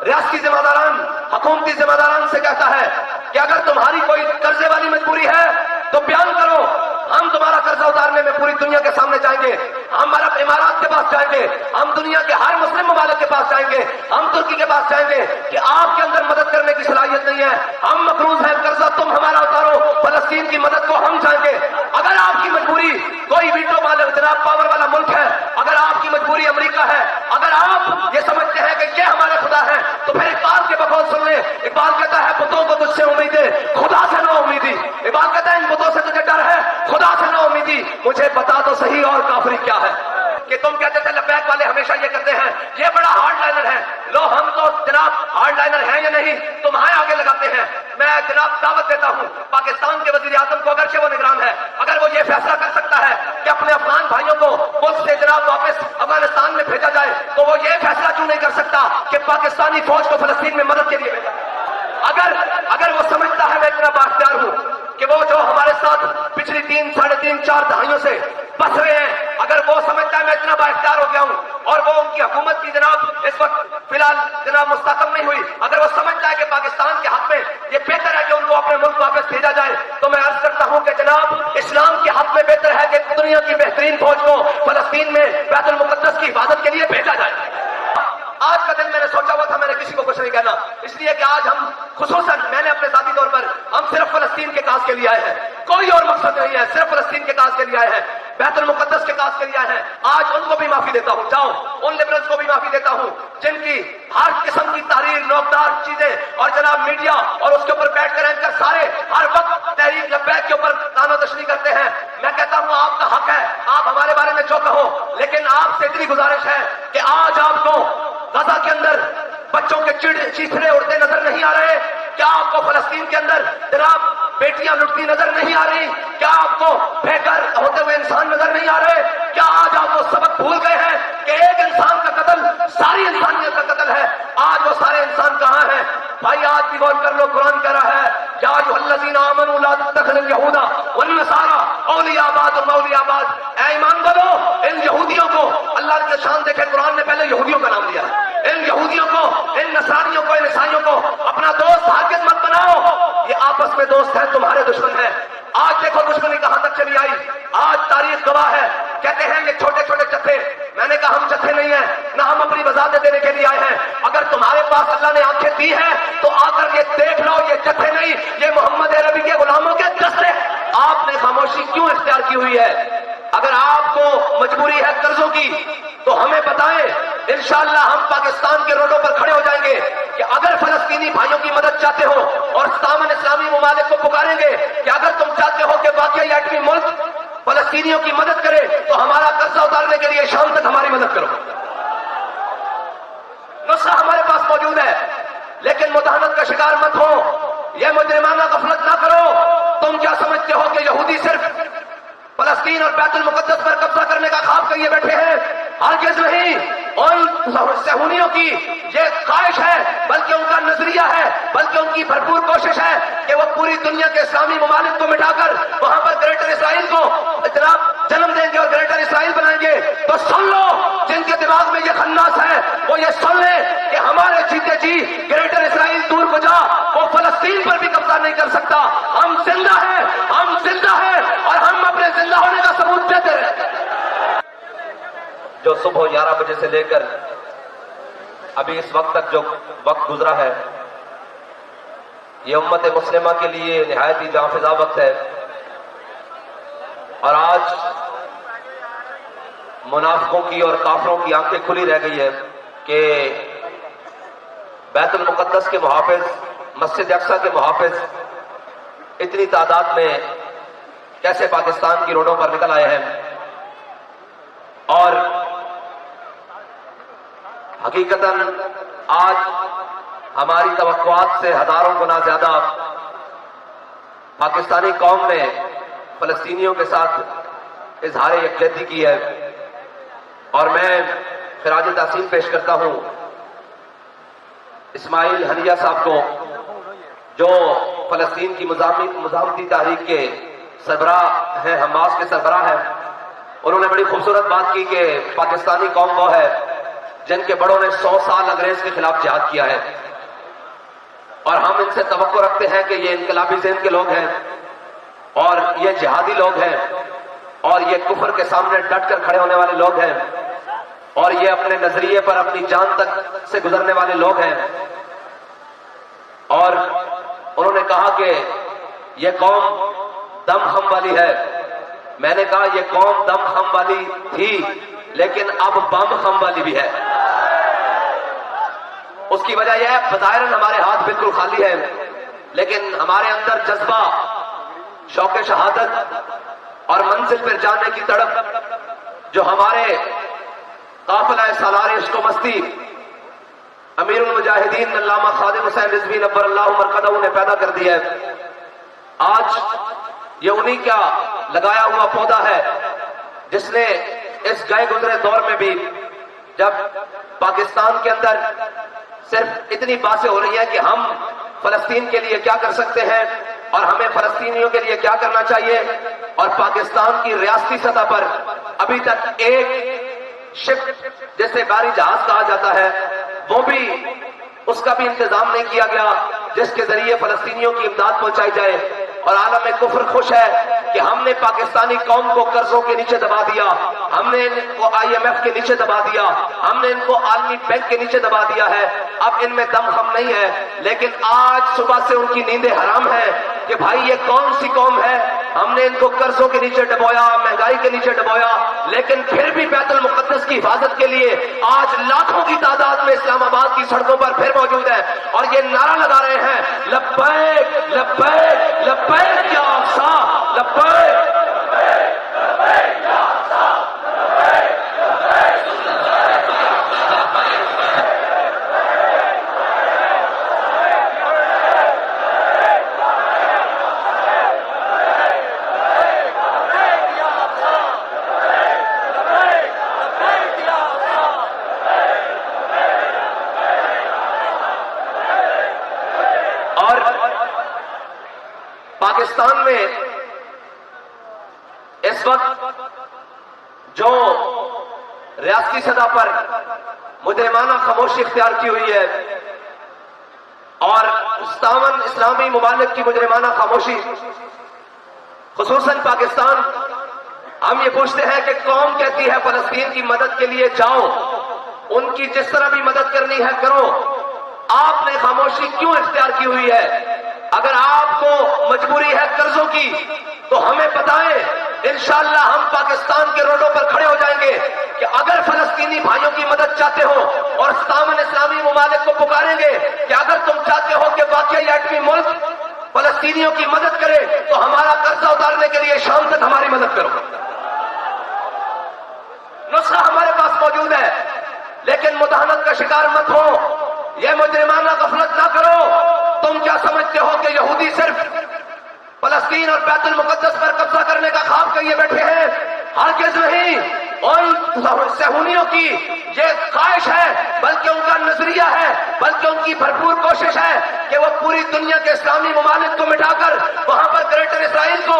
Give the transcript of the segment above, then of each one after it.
ریاستی ذمہ داران حکومتی ذمہ داران سے کہتا ہے کہ اگر تمہاری کوئی قرضے والی مجبوری ہے تو بیان کرو، ہم تمہارا قرضہ اتارنے میں پوری دنیا کے سامنے جائیں گے، ہم عرب امارات کے پاس جائیں گے، ہم دنیا کے ہر مسلم ممالک کے پاس جائیں گے، ہم ترکی کے پاس جائیں گے کہ آپ کے اندر مدد کرنے کی صلاحیت نہیں ہے، ہم مقروض ہیں، قرضہ تم ہمارا اتارو، فلسطین کی مدد کو ہم چاہیں گے۔ اگر آپ کی مجبوری کوئی ویٹو والا جناب پاور والا ملک ہے، اگر آپ کی مجبوری امریکہ ہے، اگر آپ یہ سمجھتے ہیں کہ یہ ہمارے خدا ہیں، تو پھر اقبال کے بقول سن لیں۔ اقبال کہتا ہے بتوں کو تجھ سے امید ہے، خدا سے نہ امیدی۔ اقبال کہتا ہے ان بتوں سے تجھے ڈر ہے، خدا سے نہ امیدی۔ مجھے بتا تو صحیح اور کافری کیا ہے؟ کہ تم کہتے تھے لبیک والے ہمیشہ یہ کرتے ہیں، یہ بڑا ہارڈ لائنر ہے، لو ہم تو جناب ہارڈ لائنر ہیں یا نہیں تمہیں آگے لگاتے ہیں۔ میں جناب دعوت دیتا ہوں پاکستان کے وزیر اعظم کو، اگرچہ وہ نگران ہے، اگر وہ یہ فیصلہ کر سکتا ہے کہ اپنے افغان بھائیوں کو ملک سے جناب واپس افغانستان میں بھیجا جائے، تو وہ یہ فیصلہ کیوں نہیں کر سکتا کہ پاکستانی فوج کو فلسطین میں مدد کے لیے بھیجا جائے؟ اگر وہ سمجھتا ہے میں اتنا بااختیار ہوں کہ وہ جو ہمارے ساتھ پچھلی 3 ساڑھے 3 4 دہائیوں سے بس رہے ہیں، اگر وہ سمجھتا ہے میں اتنا بااختیار ہو گیا ہوں اور وہ ان کی حکومت کی جناب اس وقت فی الحال جناب مستحکم نہیں ہوئی، اگر وہ سمجھتا ہے کہ پاکستان کے حق میں یہ بہتر ہے کہ ان کو اپنے ملک واپس بھیجا جائے، تو میں عرض کرتا ہوں کہ جناب اسلام کے حق میں بہتر ہے کہ دنیا کی بہترین فوج کو فلسطین میں بیت المقدس کی حفاظت کے لیے بھیجا جائے۔ آج کا دن میں نے سوچا ہوا تھا میں نے کسی کو کچھ نہیں کہنا، اس لیے کہ آج ہم خصوصاً میں نے اپنے ذاتی طور پر ہم صرف فلسطین کے کاز کے لیے آئے ہیں، کوئی اور مقصد نہیں ہے، صرف فلسطین کے کاز کے لیے آئے ہیں، بیت المقدس کے کاز کے لیے آئے ہیں۔ آج ان کو بھی معافی دیتا ہوں، جاؤ ان لبرلز کو بھی معافی دیتا ہوں جن کی ہر قسم کی تحریر نوکدار چیزیں اور جناب میڈیا اور اس کے اوپر بیٹھ کر اینکر سارے ہر وقت تحریک لبیک کے اوپر تانا تشریح کرتے ہیں۔ میں کہتا ہوں آپ کا حق ہے، آپ ہمارے بارے میں جو کہو، لیکن آپ سے اتنی گزارش ہے کہ آج آپ کو غزہ کے اندر بچوں کے چیخنے اڑتے نظر نہیں آ رہے؟ کیا آپ کو فلسطین کے اندر جناب بیٹیاں لٹتی نظر نہیں آ رہی؟ کیا آپ کو بے گھر ہوتے ہوئے انسان نظر نہیں آ رہے؟ کیا آج آپ وہ سبق بھول گئے ہیں کہ ایک انسان کا قتل ساری انسانیت کا قتل ہے؟ آج وہ سارے انسان کہاں ہیں؟ بھائی آج بھی غور کر لو، قرآن کہہ رہا ہے یا ایھا الذین آمنوا لا تتخذوا اليہود والنصارى اولیاء بعضهم من اولیاء بعض۔ اے ایمان والو، ان یہودیوں کو اللہ کی شان دیکھے، قرآن نے پہلے یہودیوں کا نام لیا ہے، ان یہودیوں کو، ان نصرانیوں کو، ان عیسائیوں کو اپنا دوست ہرگز مت بناؤ، یہ آپس میں دوست ہیں، تمہارے دشمن ہیں۔ آج دیکھو دشمنی کہاں تک چلی آئی، آج تاریخ گواہ ہے۔ کہتے ہیں یہ چھوٹے چھوٹے جتھے، میں نے کہا ہم جتھے نہیں ہیں، نہ ہم اپنی وضاحت دینے کے لیے آئے ہیں۔ اگر تمہارے پاس اللہ نے آنکھیں دی ہیں تو آ کر یہ دیکھ لو، یہ جتھے نہیں، یہ محمد عربی کے غلاموں کے دستے۔ آپ نے خاموشی کیوں اختیار کی ہوئی ہے؟ اگر آپ کو مجبوری ہے قرضوں کی تو ہمیں بتائیں، انشاءاللہ ہم پاکستان کے روڈوں پر کھڑے ہو جائیں گے کہ اگر فلسطینی بھائیوں کی مدد چاہتے ہو، اور تمام اسلامی ممالک کو پکاریں گے کہ اگر تم چاہتے ہو کہ واقعی ایٹمی ملک فلسطینیوں کی مدد کرے تو ہمارا قرضہ اتارنے کے لیے شام تک ہماری مدد کرو۔ نسخہ ہمارے پاس موجود ہے، لیکن مداہنت کا شکار مت ہو، یہ مجرمانہ غفلت نہ کرو۔ تم کیا سمجھتے ہو کہ یہودی صرف فلسطین اور بیت المقدس پر قبضہ کرنے کا خواب کیے بیٹھے ہیں؟ ہرگز نہیں۔ ان صہیونیوں کی یہ خواہش ہے، بلکہ ان کا نظریہ ہے، بلکہ ان کی بھرپور کوشش ہے کہ وہ پوری دنیا کے اسلامی ممالک کو مٹا کر وہاں پر گریٹر اسرائیل کو جناب جنم دیں گے اور گریٹر اسرائیل بنائیں گے۔ تو سن لو، جن کے دماغ میں یہ خناس ہے وہ یہ سن لیں کہ ہمارے جیتے جی گریٹر اسرائیل دور کو جا، وہ فلسطین پر بھی قبضہ نہیں کر سکتا۔ ہم زندہ ہیں، ہم زندہ ہیں، اور ہم اپنے زندہ ہونے کا ثبوت دیتے رہتے ہیں۔ جو صبح 11 بجے سے لے کر ابھی اس وقت تک جو وقت گزرا ہے، یہ امت مسلمہ کے لیے نہایت ہی جاں فضا وقت ہے، اور آج منافقوں کی اور کافروں کی آنکھیں کھلی رہ گئی ہے کہ بیت المقدس کے محافظ، مسجد اقصیٰ کے محافظ اتنی تعداد میں کیسے پاکستان کی روڈوں پر نکل آئے ہیں، اور حقیقتاً آج ہماری توقعات سے ہزاروں گنا زیادہ پاکستانی قوم نے فلسطینیوں کے ساتھ اظہار یکجہتی کی ہے، اور میں خراج تحسین پیش کرتا ہوں اسماعیل ہنیہ صاحب کو، جو فلسطین کی مزاحمتی تحریک کے سربراہ ہیں، حماس کے سربراہ ہیں۔ انہوں نے بڑی خوبصورت بات کی کہ پاکستانی قوم وہ ہے جن کے بڑوں نے 100 سال انگریز کے خلاف جہاد کیا ہے، اور ہم ان سے توقع رکھتے ہیں کہ یہ انقلابی ذہن کے لوگ ہیں اور یہ جہادی لوگ ہیں اور یہ کفر کے سامنے ڈٹ کر کھڑے ہونے والے لوگ ہیں اور یہ اپنے نظریے پر اپنی جان تک سے گزرنے والے لوگ ہیں۔ اور انہوں نے کہا کہ یہ قوم دم خم والی ہے۔ میں نے کہا یہ قوم دم خم والی تھی لیکن اب بم خم والی بھی ہے۔ اس کی وجہ یہ ہے بظاہراً ہمارے ہاتھ بالکل خالی ہے، لیکن ہمارے اندر جذبہ، شوق شہادت اور منزل پر جانے کی تڑپ جو ہمارے قافلہ سالار عشق و مستی امیر المجاہدین علامہ خادم حسین رضوی نبر اللہ مرقدہ نے پیدا کر دیا ہے۔ آج یہ انہی کا لگایا ہوا پودا ہے جس نے اس گئے گزرے دور میں بھی، جب پاکستان کے اندر صرف اتنی باتیں ہو رہی ہیں کہ ہم فلسطین کے لیے کیا کر سکتے ہیں اور ہمیں فلسطینیوں کے لیے کیا کرنا چاہیے، اور پاکستان کی ریاستی سطح پر ابھی تک ایک شپ جیسے بحری جہاز کہا جاتا ہے وہ بھی اس کا بھی انتظام نہیں کیا گیا جس کے ذریعے فلسطینیوں کی امداد پہنچائی جائے۔ اور عالم کفر خوش ہے کہ ہم نے پاکستانی قوم کو قرضوں کے نیچے دبا دیا، ہم نے ان کو IMF کے نیچے دبا دیا، ہم نے ان کو عالمی بینک کے نیچے دبا دیا ہے۔ اب ان میں دم خم نہیں ہے، لیکن آج صبح سے ان کی نیندیں حرام ہیں کہ بھائی یہ کون سی قوم ہے، ہم نے ان کو قرضوں کے نیچے ڈبویا، مہنگائی کے نیچے ڈبویا، لیکن پھر بھی بیت المقدس کی حفاظت کے لیے آج لاکھوں کی تعداد میں اسلام آباد کی سڑکوں پر پھر موجود ہے اور یہ نعرہ لگا رہے ہیں لبیک لبیک لبیک یا اقصی، لبیک لبیک یا اقصی، پاکستان میں اس وقت جو ریاستی سطح پر مجرمانہ خاموشی اختیار کی ہوئی ہے اور 57 اسلامی ممالک کی مجرمانہ خاموشی، خصوصاً پاکستان، ہم یہ پوچھتے ہیں کہ قوم کہتی ہے فلسطین کی مدد کے لیے جاؤ، ان کی جس طرح بھی مدد کرنی ہے کرو، آپ نے خاموشی کیوں اختیار کی ہوئی ہے؟ اگر آپ کو مجبوری ہے قرضوں کی تو ہمیں بتائیں، انشاءاللہ ہم پاکستان کے روڈوں پر کھڑے ہو جائیں گے کہ اگر فلسطینی بھائیوں کی مدد چاہتے ہو، اور 57 اسلامی ممالک کو پکاریں گے کہ اگر تم چاہتے ہو کہ واقعی ایٹمی ملک فلسطینیوں کی مدد کرے تو ہمارا قرضہ اتارنے کے لیے شام تک ہماری مدد کرو۔ نسخہ ہمارے پاس موجود ہے، لیکن مداہنت کا شکار مت ہو، یہ مجرمانہ غفلت نہ کرو۔ تم کیا سمجھتے ہو کہ یہودی صرف فلسطین اور بیت المقدس پر قبضہ کرنے کا خواب کیے بیٹھے ہیں؟ ہرگز نہیں، ان صہیونیوں کی یہ خواہش ہے، بلکہ ان کا نظریہ ہے، بلکہ ان کی بھرپور کوشش ہے کہ وہ پوری دنیا کے اسلامی ممالک کو مٹا کر وہاں پر گریٹر اسرائیل کو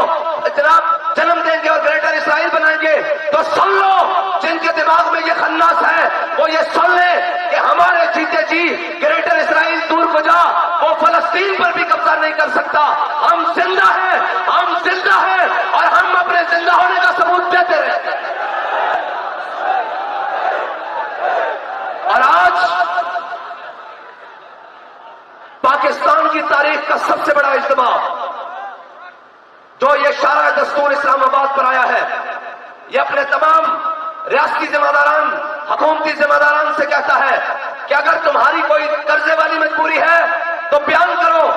جناب جنم دیں گے اور گریٹر اسرائیل بنائیں گے۔ تو سن لو، جن کے دماغ میں یہ خناس ہے وہ یہ سن لیں کہ ہمارے جیتے جی گریٹر اسرائیل دور کو جا، وہ فلسطین پر بھی قبضہ نہیں کر سکتا۔ ہم زندہ ہیں، ہم زندہ ہیں اور ہم اپنے زندہ ہونے کا ثبوت دیتے رہتے ہیں۔ اور آج پاکستان کی تاریخ کا سب سے بڑا اجتماع جو یہ شارع دستور اسلام آباد پر آیا ہے، یہ اپنے تمام ریاستی ذمہ داران، حکومتی ذمہ داران سے کہتا ہے کہ اگر تمہاری کوئی قرضے والی مجبوری ہے تو بیان کرو،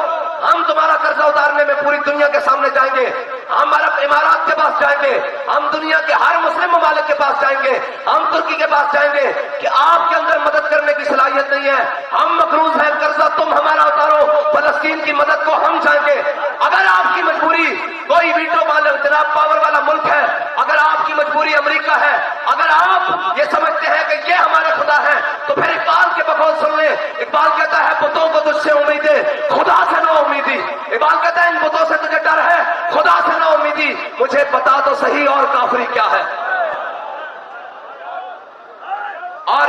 ہم تمہارا قرضہ اتارنے میں پوری دنیا کے سامنے جائیں گے، ہم عرب امارات کے پاس جائیں گے، ہم دنیا کے ہر مسلم ممالک کے پاس جائیں گے، ہم ترکی کے پاس جائیں گے کہ آپ کے اندر مدد کرنے کی صلاحیت نہیں ہے، ہم مقروض ہیں، قرضہ تم ہمارا اتارو، فلسطین کی مدد کو ہم جائیں گے۔ اگر آپ کی مجبوری کوئی ویٹو والا جناب پاور والا ملک ہے، اگر آپ کی مجبوری امریکہ ہے، اگر آپ یہ سمجھتے ہیں کہ یہ ہمارے خدا ہیں، تو پھر اقبال کے بقول سن لیں۔ اقبال کہتا ہے بتوں کو تجھ سے امیدیں، خدا سے نہ امیدی۔ اقبال کہتا ہے ان بتوں سے تجھے ڈر ہے، خدا سے نہ امیدی، مجھے بتا تو صحیح اور کافری کیا ہے۔ اور